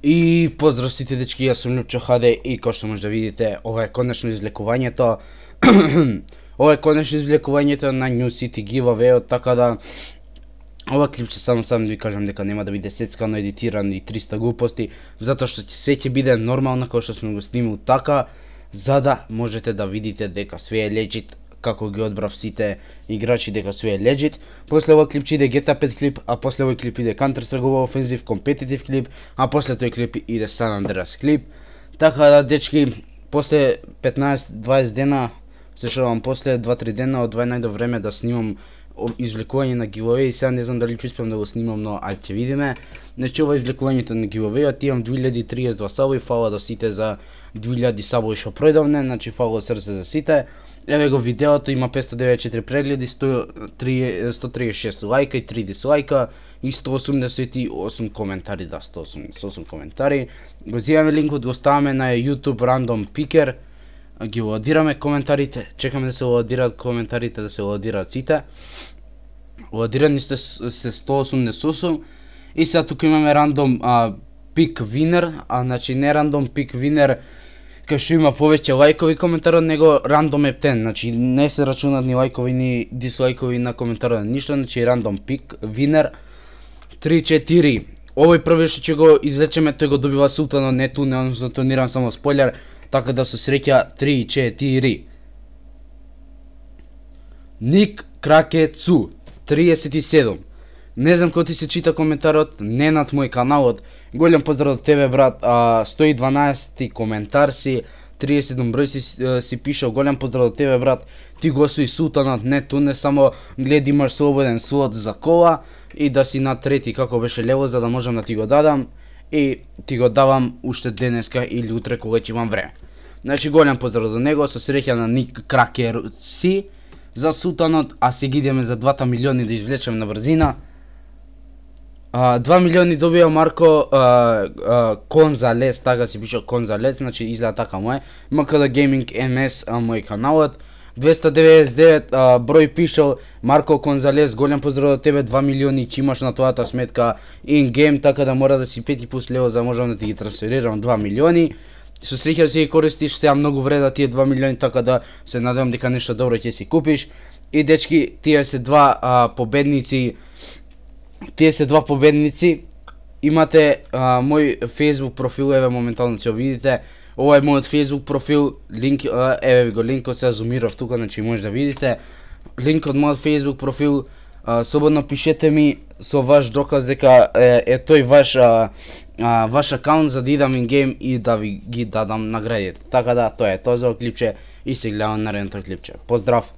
И поздрав сите дечки, јас сум Лјупчо ХД и кој што може да видите, ова е конечно извлекувањето ова е конечно извлекувањето на New City giveaway-от, така да ова клипче само да ви кажам дека нема да биде сецкано, едитирано и 300 глупости, затоа што све ќе биде нормално како што сме го снимил така, за да можете да видите дека све е legit, како ги одбрав сите играчи дека све е legit. После овој клип иде GTA 5 клип, а после овој клип иде Counter-Strike Offensive Competitive клип, а после тој клип иде San Andreas клип. Така да, дечки, после 15-20 дена, се шалам, после 2-3 дена од најдо време да снимам извлекување на giveaway. Сега не знам дали ќе успеам да го снимам, но ајде ќе видиме. Значи ова извлекувањето на giveaway, имам 2032 саба и фала до сите за 2000 саба што пројдовне, значи фала од срце за сите. Еве го видеото, има 594 прегледи, 136 лајка и 3 дислајка и 188 коментари, да, 188 коментари. Го зиваме линкот, го ставаме на YouTube Random Picker, ги лодираме коментарите, чекаме да се лодираат коментарите, да се лодираат сите. Лодирани сте се 188 и сега тука имаме Random Pick Winner, значи не Random Pick Winner кај што има повеќе лајкови коментари од него, Random е 10, значи не се рачунат ни лајкови ни дислајкови на коментарот, ништо, значи Random Pick Winner 3-4. Овој први што ќе го извлечеме, тој го добива Султан од нету, не тонирам само спойлер, така да се среќа 3-4. Ник Кракецу 37. Не знам кој ти се чита коментарот, не над мој каналот. Голем поздрав од тебе, брат. 112 коментар си, 37 број си пишал. Голем поздрав од тебе, брат. Ти го освои Султанот, не само гледи имаш слободен слот за кола и да си на трети како беше лево, за да можам да ти го дадам и ти го давам уште денеска или утре кога ќе имам време. Значи голем поздрав до него, со среќа на Ник Кракер си за Султанот, а сега идеме за 2 милиони да извлечем на брзина. 2 милиони добија Марко Конзалес, така си пише Конзалес, значи изгледа така му е. МКД Gaming MS мој каналот. 299 број пишал Марко Конзалес, голем поздрав до тебе, 2 милиони ќе имаш на твојата сметка in game, така да мора да си 5 пус лево за можам да ти ги трансферирам 2 милиони. Со среќа си ги користиш, сега многу вреда тие 2 милиони, така да се надевам дека нешто добро ќе си купиш. И дечки, тие се два победници. Имате мој Facebook профил, еве моментално ќе го видите. Ова е мојот Facebook профил, линк, еве ви го линкот, сега зумирав тука, значи може да видите. Линк од мојот Facebook профил, слободно пишете ми со ваш доказ дека е тој ваш акаунт за да идам in game и да ви ги дадам наградите. Така да, тоа е тоа за клипче и се гледаме наредното клипче. Поздрав!